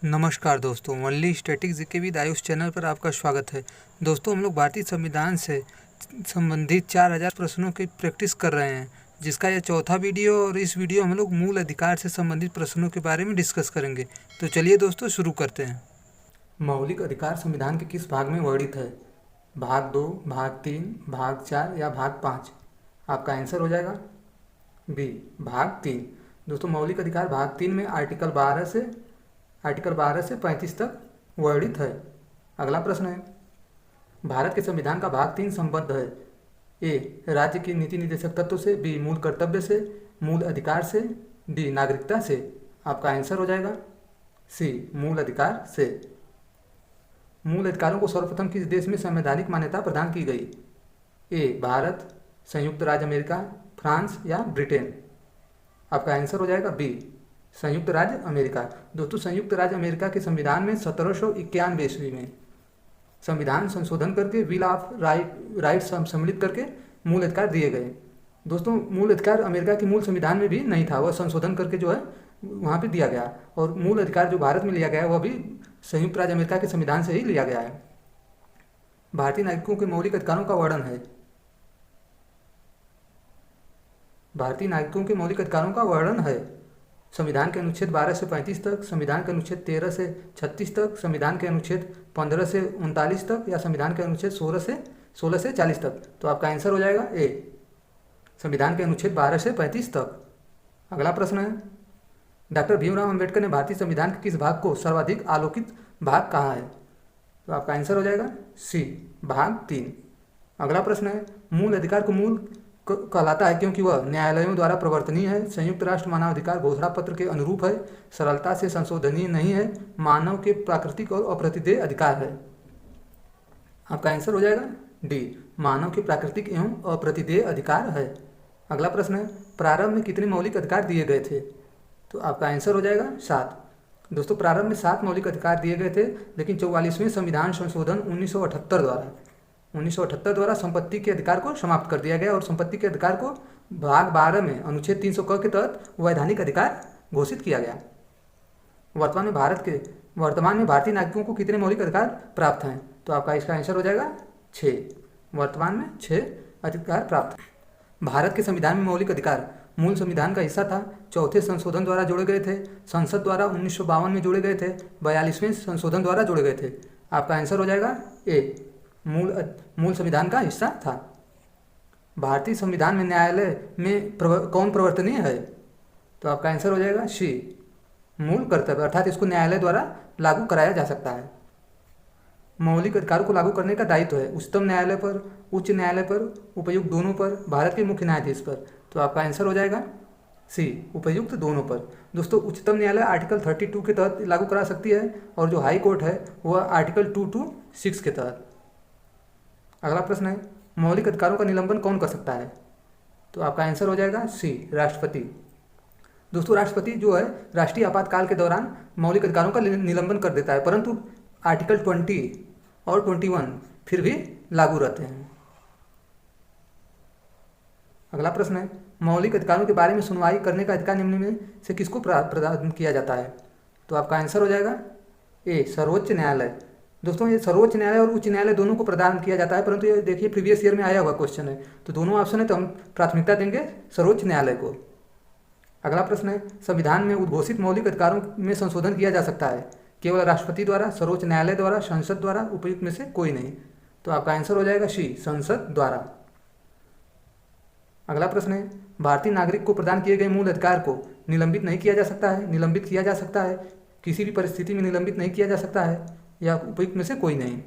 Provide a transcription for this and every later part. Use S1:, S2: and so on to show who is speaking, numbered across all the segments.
S1: नमस्कार दोस्तों, only static GK with Ayush channel पर आपका स्वागत है। दोस्तों, हम लोग भारतीय संविधान से संबंधित 4000 प्रश्नों की प्रैक्टिस कर रहे हैं, जिसका यह चौथा वीडियो। और इस वीडियो हम लोग मूल अधिकार से संबंधित प्रश्नों के बारे में डिस्कस करेंगे। तो चलिए दोस्तों, शुरू करते हैं। मौलिक अधिकार संविधान के किस भाग में वर्णित है? भाग 2, भाग 3, भाग 4 या भाग 5? आपका आंसर हो जाएगा बी, भाग 3। दोस्तों, मौलिक अधिकार भाग 3 में आर्टिकल 12 से 35 तक वर्णित है। अगला प्रश्न है, भारत के संविधान का भाग 3 संबद्ध है? ए, राज्य की नीति निर्देशक तत्व से, बी, मूल कर्तव्य से, मूल अधिकार से, डी, नागरिकता से। आपका आंसर हो जाएगा सी, मूल अधिकार से। मूल अधिकारों को सर्वप्रथम किस देश में संवैधानिक मान्यता प्रदान की गई? ए, भारत, संयुक्त राज्य अमेरिका, फ्रांस या ब्रिटेन। आपका आंसर हो जाएगा बी, संयुक्त राज्य अमेरिका। दोस्तों, संयुक्त राज्य अमेरिका के संविधान में 1791 ईस्वी में संविधान संशोधन करके बिल ऑफ राइट सम्मिलित करके मूल अधिकार दिए गए। दोस्तों, मूल अधिकार अमेरिका के मूल संविधान में भी नहीं था, वह संशोधन करके जो है वहाँ पे दिया गया। और मूल अधिकार जो भारत में लिया गया है वह भी संयुक्त राज्य अमेरिका के संविधान से ही लिया गया है। भारतीय नागरिकों के मौलिक अधिकारों का वर्णन है। भारतीय नागरिकों के मौलिक अधिकारों का वर्णन है संविधान के अनुच्छेद 12 से 35 तक, संविधान के अनुच्छेद 13 से 36 तक, संविधान के अनुच्छेद 15 से 39 तक या संविधान के अनुच्छेद 16 से 40 तक। तो आपका आंसर हो जाएगा ए, संविधान के अनुच्छेद 12 से 35 तक। अगला प्रश्न है, डॉक्टर भीमराव अंबेडकर ने भारतीय संविधान के किस भाग को सर्वाधिक आलोकित भाग कहा है? तो आपका आंसर हो जाएगा सी, भाग 3। अगला प्रश्न है, मूल अधिकार को मूल कहलाता है क्योंकि वह न्यायालयों द्वारा प्रवर्तनीय है, संयुक्त राष्ट्र मानवाधिकार घोषणा पत्र के अनुरूप है, सरलता से संशोधनीय नहीं है, मानव के प्राकृतिक और अप्रतिदेय अधिकार है। आपका आंसर हो जाएगा डी, मानव के प्राकृतिक एवं अप्रतिदेय अधिकार है। अगला प्रश्न है, प्रारंभ में कितने मौलिक अधिकार दिए गए थे? तो आपका आंसर हो जाएगा 7। दोस्तों, प्रारंभ में 7 मौलिक अधिकार दिए गए थे, लेकिन 44वें संविधान संशोधन 1978 द्वारा संपत्ति के अधिकार को समाप्त कर दिया गया और संपत्ति के अधिकार को भाग 12 में अनुच्छेद 300 क के तहत वैधानिक अधिकार घोषित किया गया। वर्तमान में भारतीय नागरिकों को कितने मौलिक अधिकार प्राप्त हैं? तो आपका इसका आंसर हो जाएगा 6। वर्तमान में 6 अधिकार प्राप्त। भारत के संविधान में मौलिक अधिकार मूल संविधान का हिस्सा था, चौथे संशोधन द्वारा जोड़े गए थे, संसद द्वारा 1952 में जोड़े गए थे, 42वें संशोधन द्वारा जोड़े गए थे। आपका आंसर हो जाएगा ए, मूल संविधान का हिस्सा था। भारतीय संविधान में न्यायालय में कौन प्रवर्तनीय है? तो आपका आंसर हो जाएगा सी, मूल कर्तव्य, अर्थात इसको न्यायालय द्वारा लागू कराया जा सकता है। मौलिक अधिकारों को लागू करने का दायित्व है उच्चतम न्यायालय पर, उच्च न्यायालय पर, उपायुक्त दोनों पर, भारत के मुख्य न्यायाधीश पर। तो आपका आंसर हो जाएगा सी, उपायुक्त दोनों पर। दोस्तों, उच्चतम न्यायालय आर्टिकल 32 के तहत लागू करा सकती है और जो हाई कोर्ट है वह आर्टिकल 226 के तहत। अगला प्रश्न है, मौलिक अधिकारों का निलंबन कौन कर सकता है? तो आपका आंसर हो जाएगा सी, राष्ट्रपति। दोस्तों, राष्ट्रपति जो है राष्ट्रीय आपातकाल के दौरान मौलिक अधिकारों का निलंबन कर देता है, परंतु आर्टिकल 20 और 21 फिर भी लागू रहते हैं। अगला प्रश्न है, मौलिक अधिकारों के बारे में सुनवाई करने का अधिकार निम्न में से किसको प्रदान किया जाता है? तो आपका आंसर हो जाएगा ए, सर्वोच्च न्यायालय। दोस्तों, ये सर्वोच्च न्यायालय और उच्च न्यायालय दोनों को प्रदान किया जाता है, परंतु ये देखिए प्रीवियस ईयर में आया हुआ क्वेश्चन है, तो दोनों ऑप्शन है तो हम प्राथमिकता देंगे सर्वोच्च न्यायालय को। अगला प्रश्न है, संविधान में उद्घोषित मौलिक अधिकारों में संशोधन किया जा सकता है केवल राष्ट्रपति द्वारा, सर्वोच्च न्यायालय द्वारा, संसद द्वारा, उपयुक्त में से कोई नहीं। तो आपका आंसर हो जाएगा सी, संसद द्वारा। अगला प्रश्न है, भारतीय नागरिक को प्रदान किए गए मूल अधिकार को निलंबित नहीं किया जा सकता है, निलंबित किया जा सकता है, किसी भी परिस्थिति में निलंबित नहीं किया जा सकता है या उपयुक्त में से कोई नहीं।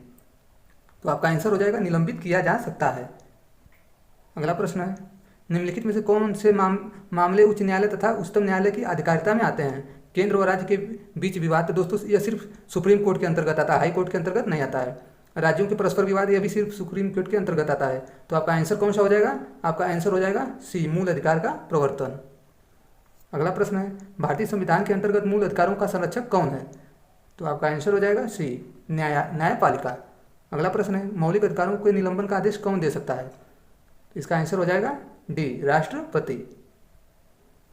S1: तो आपका आंसर हो जाएगा निलंबित किया जा सकता है। अगला प्रश्न है, निम्नलिखित में से कौन से मामले उच्च न्यायालय तथा उच्चतम न्यायालय की अधिकारिता में आते हैं? केंद्र व राज्य के बीच विवाद, तो दोस्तों यह सिर्फ सुप्रीम कोर्ट के अंतर्गत आता है, हाई कोर्ट के अंतर्गत नहीं आता है। राज्यों के परस्पर विवाद, यह भी सिर्फ सुप्रीम कोर्ट के अंतर्गत आता है। तो आपका आंसर कौन सा हो जाएगा? आपका आंसर हो जाएगा सी, मूल अधिकार का प्रवर्तन। अगला प्रश्न है, भारतीय संविधान के अंतर्गत मूल अधिकारों का संरक्षक कौन है? तो आपका आंसर हो जाएगा सी, न्यायपालिका। अगला प्रश्न है, मौलिक अधिकारों के निलंबन का आदेश कौन दे सकता है? इसका आंसर हो जाएगा डी, राष्ट्रपति।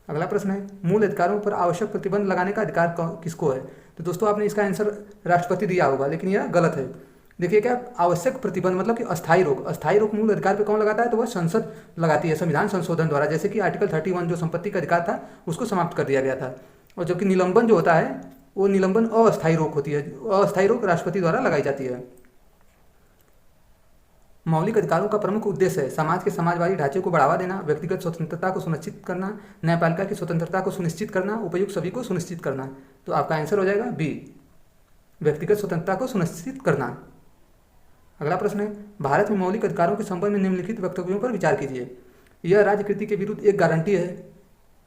S1: अगला प्रश्न है, मूल अधिकारों पर आवश्यक प्रतिबंध लगाने का अधिकार किसको है? तो दोस्तों आपने इसका आंसर राष्ट्रपति दिया होगा, लेकिन यह गलत है। देखिए क्या, आवश्यक प्रतिबंध मतलब कि अस्थायी रोक मूल अधिकार पे कौन लगाता है? तो वह संसद लगाती है संविधान संशोधन द्वारा। जैसे कि आर्टिकल 31 जो संपत्ति का अधिकार था उसको समाप्त कर दिया गया था। और जबकि निलंबन जो होता है वो निलंबन अस्थायी रोक होती है, अस्थायी रोक राष्ट्रपति द्वारा लगाई जाती है। मौलिक अधिकारों का प्रमुख उद्देश्य है समाज के समाजवादी ढांचे को बढ़ावा देना, व्यक्तिगत स्वतंत्रता को सुनिश्चित करना, न्यायपालिका की स्वतंत्रता को सुनिश्चित करना, उपायुक्त सभी को सुनिश्चित करना। तो आपका आंसर हो जाएगा बी, व्यक्तिगत स्वतंत्रता को सुनिश्चित करना। अगला प्रश्न है, भारत में मौलिक अधिकारों के संबंध में निम्नलिखित वक्तव्यों पर विचार कीजिए। यह राज्यकृति के विरुद्ध एक गारंटी है,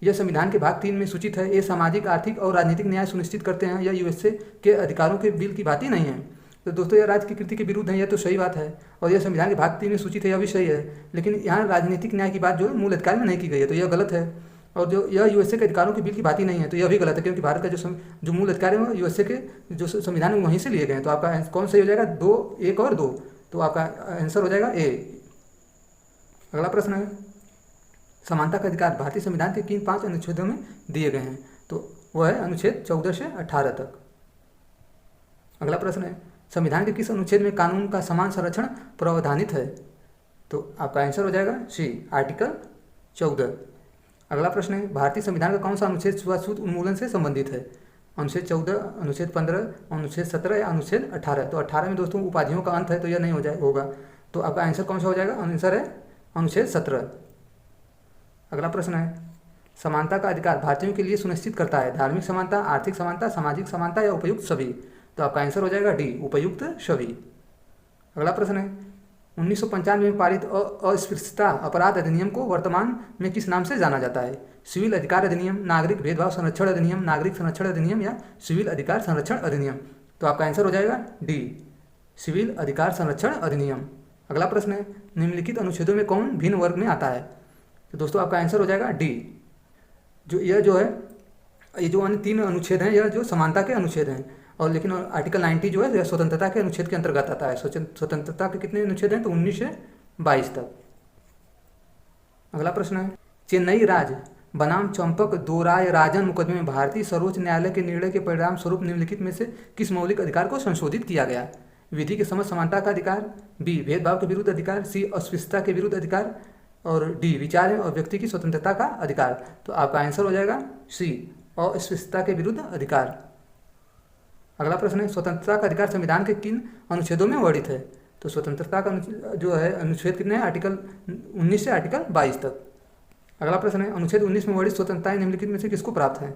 S1: यह संविधान के भाग 3 में सूचित है, ये सामाजिक, आर्थिक और राजनीतिक न्याय सुनिश्चित करते हैं, यह यूएसए के अधिकारों के बिल की भांति नहीं है। तो दोस्तों यह राज्य की कृति के विरुद्ध है, यह तो सही बात है, और यह संविधान के भाग 3 में सूचित है, यह भी सही है। लेकिन यहाँ राजनीतिक न्याय की बात जो मूल अधिकार में नहीं की गई है, तो यह गलत है। और जो यह यूएसए के अधिकारों के बिल की भांति नहीं है, तो यह भी गलत है, क्योंकि भारत का जो मूल अधिकार है वो यूएसए के जो संविधान है वहीं से लिए गए हैं। तो आपका कौन सही हो जाएगा? 2, 1 और 2। तो आपका आंसर हो जाएगा ए। अगला प्रश्न है, समानता का अधिकार भारतीय संविधान के किन 5 अनुच्छेदों में दिए गए हैं? तो वह है अनुच्छेद 14 से 18 तक। अगला प्रश्न है, संविधान के किस अनुच्छेद में कानून का समान संरक्षण प्रावधानित है? तो आपका आंसर हो जाएगा सी, आर्टिकल 14। अगला प्रश्न है, भारतीय संविधान का कौन सा अनुच्छेद छुआछूत उन्मूलन से संबंधित है? अनुच्छेद 14, अनुच्छेद 15, अनुच्छेद 17 या अनुच्छेद 18? तो 18 में दोस्तों उपाधियों का अंत है, तो यह नहीं होगा। तो आपका आंसर कौन सा हो जाएगा? आंसर है अनुच्छेद 17। अगला प्रश्न है, समानता का अधिकार भारतीयों के लिए सुनिश्चित करता है धार्मिक समानता, आर्थिक समानता, सामाजिक समानता या उपयुक्त सभी? तो आपका आंसर हो जाएगा डी, उपयुक्त सभी। अगला प्रश्न है, 1995 में पारित अस्पृश्यता अपराध अधिनियम को वर्तमान में किस नाम से जाना जाता है? सिविल अधिकार अधिनियम, नागरिक भेदभाव संरक्षण अधिनियम, नागरिक संरक्षण अधिनियम या सिविल अधिकार संरक्षण अधिनियम? तो आपका आंसर हो जाएगा डी, सिविल अधिकार संरक्षण अधिनियम। अगला प्रश्न है, निम्नलिखित अनुच्छेदों में कौन भिन्न वर्ग में आता है? तो दोस्तों आपका आंसर हो जाएगा डी, ये जो अन्य 3 अनुच्छेद हैं यह जो समानता के अनुच्छेद हैं। और लेकिन आर्टिकल 90 जो है यह स्वतंत्रता के अनुच्छेद के अंतर्गत आता है। स्वतंत्रता के कितने अनुच्छेद हैं? तो 19 से 22 तक। अगला प्रश्न है, चेन्नई राज्य बनाम चंपक दोराय राजन मुकदमे में भारतीय सर्वोच्च न्यायालय के निर्णय के परिणाम स्वरूप निम्नलिखित में से किस मौलिक अधिकार को संशोधित किया गया? विधि के समक्ष समानता का अधिकार, बी भेदभाव के विरुद्ध अधिकार, सी अस्पृश्यता के विरुद्ध अधिकार और डी विचार और व्यक्ति की स्वतंत्रता का अधिकार? तो आपका आंसर हो जाएगा सी, अस्पृश्यता के विरुद्ध अधिकार। अगला प्रश्न है, स्वतंत्रता का अधिकार संविधान के किन अनुच्छेदों में वर्णित है? तो स्वतंत्रता का जो है अनुच्छेद कितने हैं? आर्टिकल 19 से आर्टिकल 22 तक। अगला प्रश्न है, अनुच्छेद 19 में वर्णित स्वतंत्रताएं निम्नलिखित में से किसको प्राप्त है?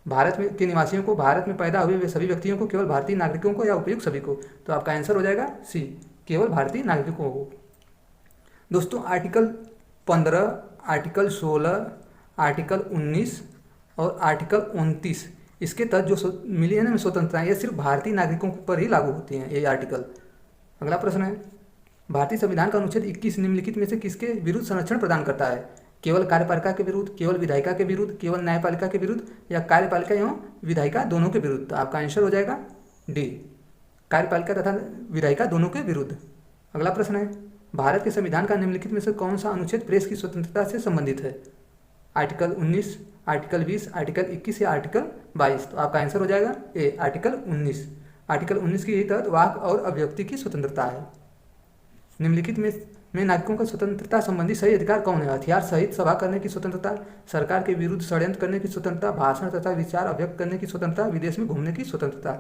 S1: भारत में के निवासियों को, भारत में पैदा हुए वे सभी व्यक्तियों को, केवल भारतीय नागरिकों को या उपयुक्त सभी को? तो आपका आंसर हो जाएगा सी, केवल भारतीय नागरिकों को। दोस्तों आर्टिकल 15, आर्टिकल 16, आर्टिकल 19 और आर्टिकल 29 इसके तहत जो मिली है ना स्वतंत्रताएं, ये सिर्फ भारतीय नागरिकों पर ही लागू होती हैं ये आर्टिकल। अगला प्रश्न है, भारतीय संविधान का अनुच्छेद 21 निम्नलिखित में से किसके विरुद्ध संरक्षण प्रदान करता है? केवल कार्यपालिका के विरुद्ध, केवल विधायिका के विरुद्ध, केवल न्यायपालिका के विरुद्ध या कार्यपालिका एवं विधायिका दोनों के विरुद्ध? तो आपका आंसर हो जाएगा डी, कार्यपालिका तथा विधायिका दोनों के विरुद्ध। अगला प्रश्न है, भारत के संविधान का निम्नलिखित में से कौन सा अनुच्छेद प्रेस की स्वतंत्रता से संबंधित है? आर्टिकल 19, आर्टिकल 20, आर्टिकल 21 या आर्टिकल 22? तो आपका आंसर हो जाएगा ए, आर्टिकल 19। आर्टिकल 19 के तहत वाक और अभिव्यक्ति की स्वतंत्रता है। निम्नलिखित में नागरिकों का स्वतंत्रता संबंधी सही अधिकार कौन है? हथियार सहित सभा करने की स्वतंत्रता, सरकार के विरुद्ध षड्यंत्र करने की स्वतंत्रता, भाषण तथा विचार अभिव्यक्त करने की स्वतंत्रता, विदेश में घूमने की स्वतंत्रता?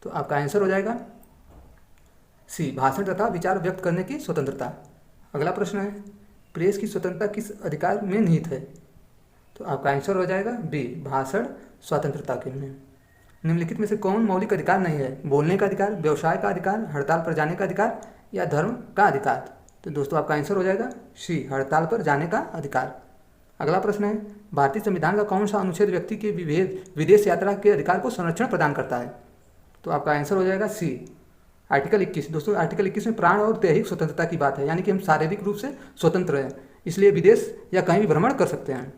S1: तो आपका आंसर हो जाएगा सी, भाषण तथा विचार व्यक्त करने की स्वतंत्रता। अगला प्रश्न है, प्रेस की स्वतंत्रता किस अधिकार में निहित है? तो आपका आंसर हो जाएगा बी, भाषण स्वतंत्रता के में। निम्नलिखित में से कौन मौलिक अधिकार नहीं है? बोलने का अधिकार, व्यवसाय का अधिकार, हड़ताल पर जाने का अधिकार या धर्म का अधिकार? तो दोस्तों आपका आंसर हो जाएगा सी, हड़ताल पर जाने का अधिकार। अगला प्रश्न है, भारतीय संविधान का कौन सा अनुच्छेद व्यक्ति के विदेश यात्रा के अधिकार को संरक्षण प्रदान करता है? तो आपका आंसर हो जाएगा सी, आर्टिकल 21। दोस्तों आर्टिकल 21 में प्राण और दैहिक स्वतंत्रता की बात है, यानी कि हम शारीरिक रूप से स्वतंत्र हैं, इसलिए विदेश या कहीं भी भ्रमण कर सकते हैं।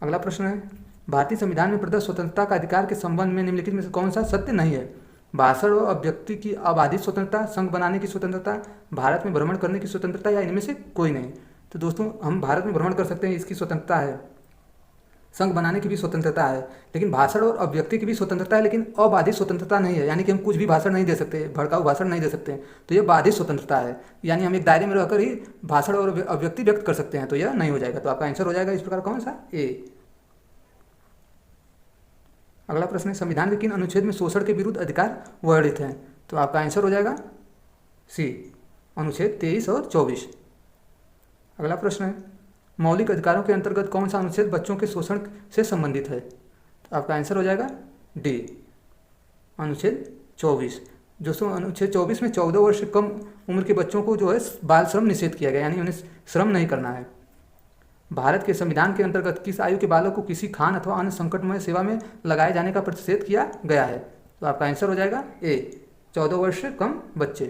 S1: अगला प्रश्न है, भारतीय संविधान में प्रदत्त स्वतंत्रता का अधिकार के संबंध में निम्नलिखित में से कौन सा सत्य नहीं है? भाषण और अभिव्यक्ति की अबाधित स्वतंत्रता, संघ बनाने की स्वतंत्रता, भारत में भ्रमण करने की स्वतंत्रता या इनमें से कोई नहीं? तो दोस्तों हम भारत में भ्रमण कर सकते हैं, इसकी स्वतंत्रता है। संघ बनाने की भी स्वतंत्रता है, लेकिन भाषण और अभिव्यक्ति की भी स्वतंत्रता है, लेकिन अबाधित स्वतंत्रता नहीं है। यानी कि हम कुछ भी भाषण नहीं दे सकते, भड़काऊ भाषण नहीं दे सकते, तो यह बाधित स्वतंत्रता है। यानी हम एक दायरे में रहकर ही भाषण और अभिव्यक्ति व्यक्त कर सकते हैं, तो यह नहीं हो जाएगा। तो आपका आंसर हो जाएगा इस प्रकार कौन सा, ए। अगला प्रश्न है, संविधान के किन अनुच्छेद में शोषण के विरुद्ध अधिकार वर्णित हैं? तो आपका आंसर हो जाएगा सी, अनुच्छेद 23 और 24। अगला प्रश्न है, मौलिक अधिकारों के अंतर्गत कौन सा अनुच्छेद बच्चों के शोषण से संबंधित है? तो आपका आंसर हो जाएगा डी, अनुच्छेद 24। दोस्तों अनुच्छेद 24 में 14 वर्ष से कम उम्र के बच्चों को जो है बाल श्रम निषेध किया गया, यानी उन्हें श्रम नहीं करना है। भारत के संविधान के अंतर्गत किस आयु के बालक को किसी खान अथवा अन्य संकटमय सेवा में लगाए जाने का प्रतिषेध किया गया है? तो आपका आंसर हो जाएगा ए, 14 वर्ष से कम बच्चे।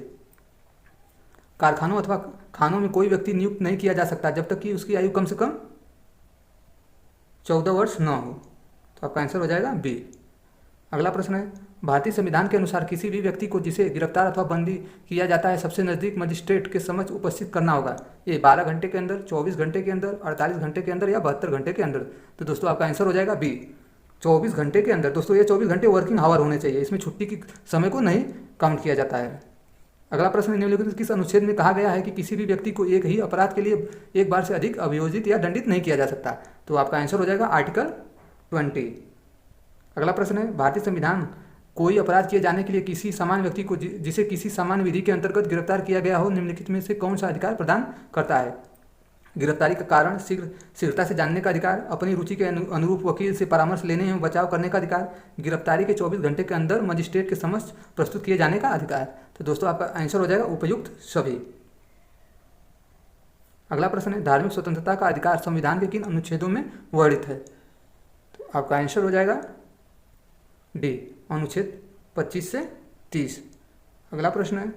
S1: कारखानों अथवा खानों में कोई व्यक्ति नियुक्त नहीं किया जा सकता जब तक कि उसकी आयु कम से कम 14 वर्ष न हो। तो आपका आंसर हो जाएगा बी। अगला प्रश्न है, भारतीय संविधान के अनुसार किसी भी व्यक्ति को जिसे गिरफ्तार अथवा बंदी किया जाता है सबसे नज़दीक मजिस्ट्रेट के समक्ष उपस्थित करना होगा। ये 12 घंटे के अंदर, 24 घंटे के अंदर, 48 घंटे के अंदर या 72 घंटे के अंदर। तो दोस्तों आपका आंसर हो जाएगा बी, 24 घंटे के अंदर। दोस्तों ये 24 घंटे वर्किंग आवर होने चाहिए, इसमें छुट्टी की समय को नहीं काउंट किया जाता है। अगला प्रश्न, निम्नलिखित किस अनुच्छेद में कहा गया है कि किसी भी व्यक्ति को एक ही अपराध के लिए एक बार से अधिक अभियोजित या दंडित नहीं किया जा सकता? तो आपका आंसर हो जाएगा आर्टिकल 20। अगला प्रश्न है, भारतीय संविधान कोई अपराध किए जाने के लिए किसी सामान्य व्यक्ति को जिसे किसी सामान्य विधि के अंतर्गत गिरफ्तार किया गया हो निम्नलिखित में से कौन सा अधिकार प्रदान करता है? गिरफ्तारी का कारण शीघ्रता से जानने का अधिकार, अपनी रुचि के अनुरूप वकील से परामर्श लेने एवं बचाव करने का अधिकार, गिरफ्तारी के 24 घंटे के अंदर मजिस्ट्रेट के समक्ष प्रस्तुत किए जाने का अधिकार। तो दोस्तों आपका आंसर हो जाएगा उपयुक्त सभी। अगला प्रश्न है, धार्मिक स्वतंत्रता का अधिकार संविधान के किन अनुच्छेदों में वर्णित है? तो आपका आंसर हो जाएगा डी, अनुच्छेद 25 से 30। अगला प्रश्न है,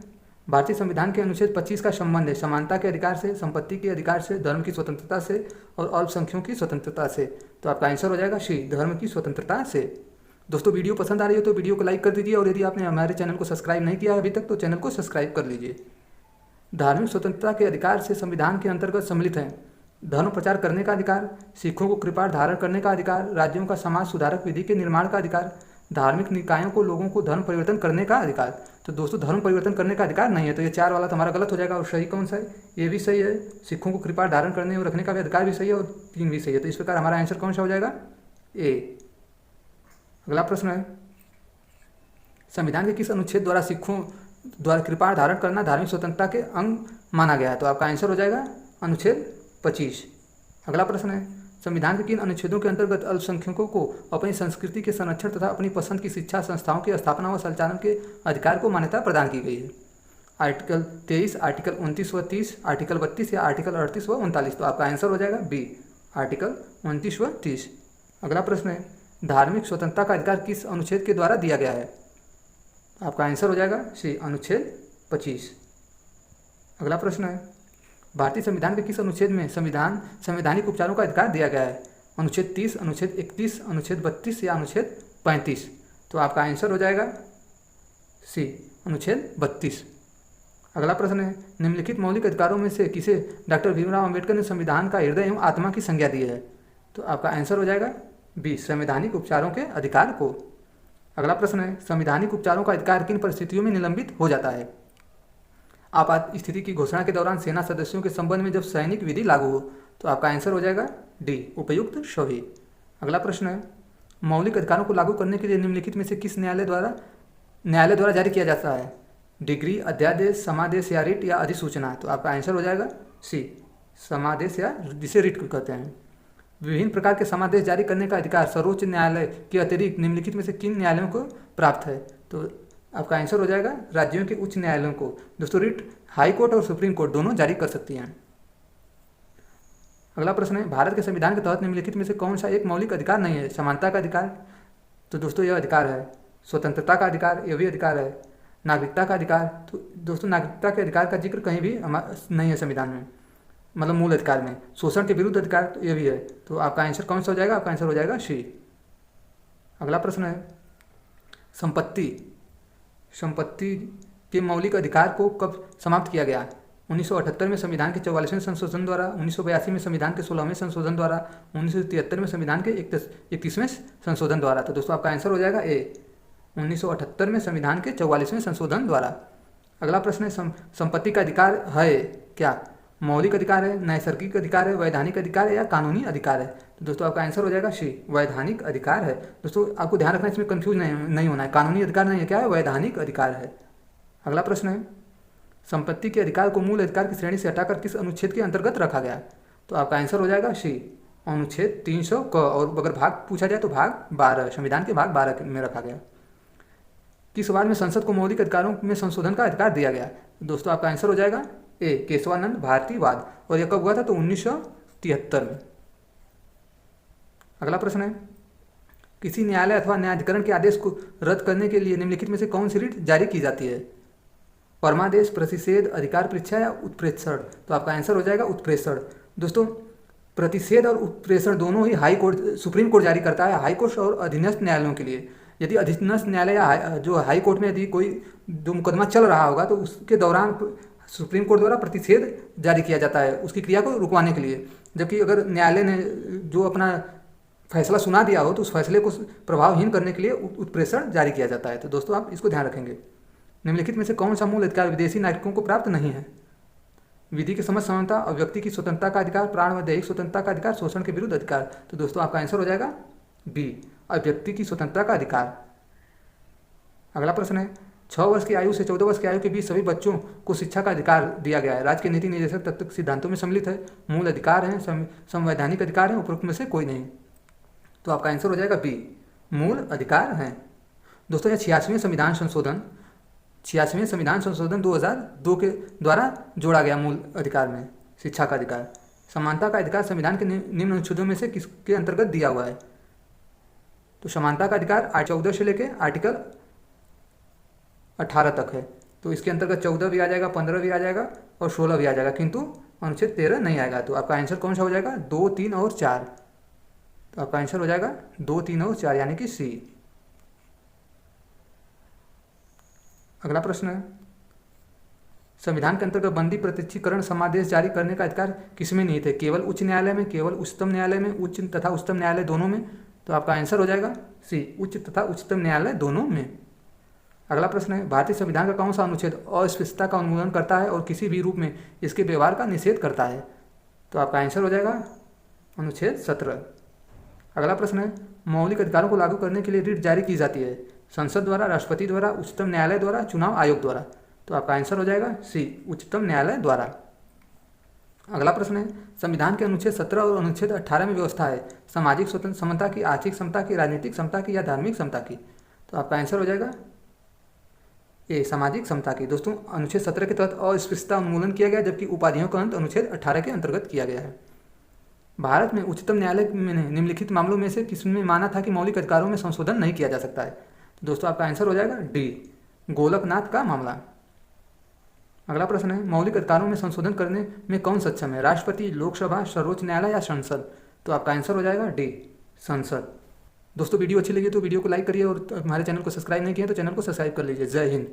S1: भारतीय संविधान के अनुच्छेद 25 का संबंध है समानता के अधिकार से, संपत्ति के अधिकार से, धर्म की स्वतंत्रता से और अल्पसंख्यकों की स्वतंत्रता से। तो आपका आंसर हो जाएगा सी, धर्म की स्वतंत्रता से। दोस्तों वीडियो पसंद आ रही हो तो वीडियो को लाइक कर दीजिए, और यदि आपने हमारे चैनल को सब्सक्राइब नहीं किया है अभी तक तो चैनल को सब्सक्राइब कर लीजिए। धार्मिक स्वतंत्रता के अधिकार से संविधान के अंतर्गत सम्मिलित हैं धर्म प्रचार करने का अधिकार, सिखों को कृपाण धारण करने का अधिकार, राज्यों का समाज सुधारक विधि के निर्माण का अधिकार, धार्मिक निकायों को लोगों को धर्म परिवर्तन करने का अधिकार। तो दोस्तों धर्म परिवर्तन करने का अधिकार नहीं है, तो ये 4 वाला तो हमारा गलत हो जाएगा। और सही कौन सा है? ये भी सही है, सिखों को कृपाण धारण करने और रखने का भी अधिकार भी सही है, और 3 भी सही है। तो इस प्रकार हमारा आंसर कौन सा हो जाएगा? ए। अगला प्रश्न है, संविधान के किस अनुच्छेद द्वारा सिखों द्वारा कृपाण धारण करना धार्मिक स्वतंत्रता के अंग माना गया है? तो आपका आंसर हो जाएगा अनुच्छेद 25। अगला प्रश्न है, संविधान के किन अनुच्छेदों के अंतर्गत अल्पसंख्यकों को अपनी संस्कृति के संरक्षण तथा अपनी पसंद की शिक्षा संस्थाओं की स्थापना व संचालन के अधिकार को मान्यता प्रदान की गई है? आर्टिकल 23, आर्टिकल 29 व 30, आर्टिकल 32 या आर्टिकल 38 व 39। तो आपका आंसर हो जाएगा बी, आर्टिकल 29 व 30। अगला प्रश्न है, धार्मिक स्वतंत्रता का अधिकार किस अनुच्छेद के द्वारा दिया गया है? आपका आंसर हो जाएगा सी, अनुच्छेद 25। अगला प्रश्न है, भारतीय संविधान के किस अनुच्छेद में संवैधानिक उपचारों का अधिकार दिया गया है? अनुच्छेद 30, अनुच्छेद 31, अनुच्छेद 32 या अनुच्छेद 35? तो आपका आंसर हो जाएगा सी, अनुच्छेद 32। अगला प्रश्न है, निम्नलिखित मौलिक अधिकारों में से किसे डॉक्टर भीमराव अम्बेडकर ने संविधान का हृदय एवं आत्मा की संज्ञा दी है? तो आपका आंसर हो जाएगा बी, संवैधानिक उपचारों के अधिकार को। अगला प्रश्न है, संवैधानिक उपचारों का अधिकार किन परिस्थितियों में निलंबित हो जाता है? आपात स्थिति की घोषणा के दौरान सेना सदस्यों के संबंध में जब सैनिक विधि लागू हो। तो आपका आंसर हो जाएगा डी, उपयुक्त सभी। अगला प्रश्न है, मौलिक अधिकारों को लागू करने के लिए निम्नलिखित में से किस न्यायालय द्वारा जारी किया जाता है? डिग्री, अध्यादेश, समादेश या रिट या अधिसूचना? तो आपका आंसर हो जाएगा सी, समादेश या जिसे रिट कहते हैं। विभिन्न प्रकार के समादेश जारी करने का अधिकार सर्वोच्च न्यायालय के अतिरिक्त निम्नलिखित में से किन न्यायालयों को प्राप्त है? तो आपका आंसर हो जाएगा राज्यों के उच्च न्यायालयों को। दोस्तों रिट हाई कोर्ट और सुप्रीम कोर्ट दोनों जारी कर सकती हैं। अगला प्रश्न है, भारत के संविधान के तहत निम्नलिखित में से कौन सा एक मौलिक अधिकार नहीं है? समानता का अधिकार? तो दोस्तों यह अधिकार है। स्वतंत्रता का अधिकार? यह भी अधिकार है। नागरिकता का अधिकार? तो दोस्तों नागरिकता के अधिकार का जिक्र कहीं भी नहीं है संविधान में, मतलब मूल अधिकार में। शोषण के विरुद्ध अधिकार? तो यह भी है। तो आपका आंसर कौन सा हो जाएगा? आपका आंसर हो जाएगा सी। अगला प्रश्न है, संपत्ति के मौलिक अधिकार को कब समाप्त किया गया? 1978 में संविधान के 44वें संशोधन द्वारा, 1982 में संविधान के 16वें संशोधन द्वारा, 1973 में संविधान के 31वें संशोधन द्वारा। तो दोस्तों आपका आंसर हो जाएगा ए, 1978 में संविधान के 44वें संशोधन द्वारा। अगला प्रश्न है संपत्ति का अधिकार है क्या? मौलिक अधिकार है, नैसर्गिक अधिकार है, वैधानिक अधिकार है या कानूनी अधिकार है? तो दोस्तों आपका आंसर हो जाएगा सी, वैधानिक अधिकार है। दोस्तों आपको ध्यान रखना, इसमें कंफ्यूज नहीं होना है, कानूनी अधिकार नहीं है, क्या है? वैधानिक अधिकार है। अगला प्रश्न है संपत्ति के अधिकार को मूल अधिकार की श्रेणी से हटाकर किस अनुच्छेद के अंतर्गत रखा गया? तो आपका आंसर हो जाएगा सी, अनुच्छेद 300 क, और अगर भाग पूछा जाए तो भाग 12, संविधान के भाग 12 में रखा गया। किस वाद में संसद को मौलिक अधिकारों में संशोधन का अधिकार दिया गया? दोस्तों आपका आंसर हो जाएगा ए, केशवानंद भारती वाद, और यह कब हुआ था? तो 1973 में। अगला प्रश्न है किसी न्यायालय अथवा न्यायाधिकरण के आदेश को रद्द करने के लिए निम्नलिखित में से कौन सी रिट जारी की जाती है? परमादेश, प्रतिषेध, अधिकार परीक्षा या उत्प्रेषण? तो आपका आंसर हो जाएगा उत्प्रेषण। दोस्तों प्रतिषेध और उत्प्रेषण दोनों ही हाई कोर्ट, सुप्रीम कोर्ट जारी करता है, हाई कोर्ट और अधीनस्थ न्यायालयों के लिए। यदि अधीनस्थ न्यायालय या जो हाई कोर्ट में यदि कोई जो मुकदमा चल रहा होगा तो उसके दौरान सुप्रीम कोर्ट द्वारा प्रतिषेध जारी किया जाता है उसकी क्रिया को रुकवाने के लिए। जबकि अगर न्यायालय ने जो अपना फैसला सुना दिया हो तो उस फैसले को प्रभावहीन करने के लिए उत्प्रेषण जारी किया जाता है। तो दोस्तों आप इसको ध्यान रखेंगे। निम्नलिखित में से कौन सा मूल अधिकार विदेशी नागरिकों को प्राप्त नहीं है? विधि की समझ समानता, अभिव्यक्ति की स्वतंत्रता का अधिकार, प्राण व दैहिक स्वतंत्रता का अधिकार, शोषण के विरुद्ध अधिकार। तो दोस्तों आपका आंसर हो जाएगा बी, अभिव्यक्ति की स्वतंत्रता का अधिकार। अगला प्रश्न है 6 वर्ष की आयु से 14 वर्ष की आयु के बीच सभी बच्चों को शिक्षा का अधिकार दिया गया है। राज्य के नीति निर्देशक तत्व सिद्धांतों में सम्मिलित है, मूल अधिकार हैं, संवैधानिक अधिकार हैं, उपरोक्त में से कोई नहीं। तो आपका आंसर हो जाएगा बी, मूल अधिकार हैं। दोस्तों यह 86वें संविधान संशोधन 2002 के द्वारा जोड़ा गया मूल अधिकार में शिक्षा का अधिकार। समानता का अधिकार संविधान के निम्न अनुच्छेदों में से किसके अंतर्गत दिया हुआ है? तो समानता का अधिकार 14 से लेकर आर्टिकल 18 तक है। तो इसके अंतर्गत 14 भी आ जाएगा, 15 भी आ जाएगा और 16 भी आ जाएगा, किंतु अनुच्छेद 13 नहीं आएगा। तो आपका आंसर कौन सा हो जाएगा? 2, 3 और 4। तो आपका आंसर हो जाएगा 2, 3 और 4 यानी कि सी। अगला प्रश्न है संविधान के अंतर्गत बंदी प्रत्यक्षीकरण समादेश जारी करने का अधिकार किसमें नहीं थे? केवल उच्च न्यायालय में, केवल उच्चतम न्यायालय में, उच्च तथा उच्चतम न्यायालय दोनों में? तो आपका आंसर हो जाएगा सी, उच्च तथा उच्चतम न्यायालय दोनों में। अगला प्रश्न है भारतीय संविधान का कौन सा अनुच्छेद अस्पृश्यता का उन्मूलन करता है और किसी भी रूप में इसके व्यवहार का निषेध करता है? तो आपका आंसर हो जाएगा अनुच्छेद 17। अगला प्रश्न है मौलिक अधिकारों को लागू करने के लिए रिट जारी की जाती है संसद द्वारा, राष्ट्रपति द्वारा, उच्चतम न्यायालय द्वारा, चुनाव आयोग द्वारा? तो आपका आंसर हो जाएगा सी, उच्चतम न्यायालय द्वारा। अगला प्रश्न है संविधान के अनुच्छेद 17 और अनुच्छेद 18 में व्यवस्था है सामाजिक स्वतंत्र समता की, आर्थिक समता की, राजनीतिक समता की या धार्मिक समता की? तो आपका आंसर हो जाएगा ए, सामाजिक समता की। दोस्तों अनुच्छेद 17 के तहत अस्पृश्यता उन्मूलन किया गया, जबकि उपाधियों का अंत अनुच्छेद 18 के अंतर्गत किया गया है। भारत में उच्चतम न्यायालय ने निम्नलिखित मामलों में से किसमें माना था कि मौलिक अधिकारों में संशोधन नहीं किया जा सकता है? तो दोस्तों आपका आंसर हो जाएगा डी, गोलकनाथ का मामला। अगला प्रश्न है मौलिक अधिकारों में संशोधन करने में कौन सक्षम है? राष्ट्रपति, लोकसभा, सर्वोच्च न्यायालय या संसद? तो आपका आंसर हो जाएगा डी, संसद। दोस्तों वीडियो अच्छी लगी तो वीडियो को लाइक करिए और हमारे चैनल को सब्सक्राइब नहीं किया तो चैनल को सब्सक्राइब कर लीजिए। जय हिंद।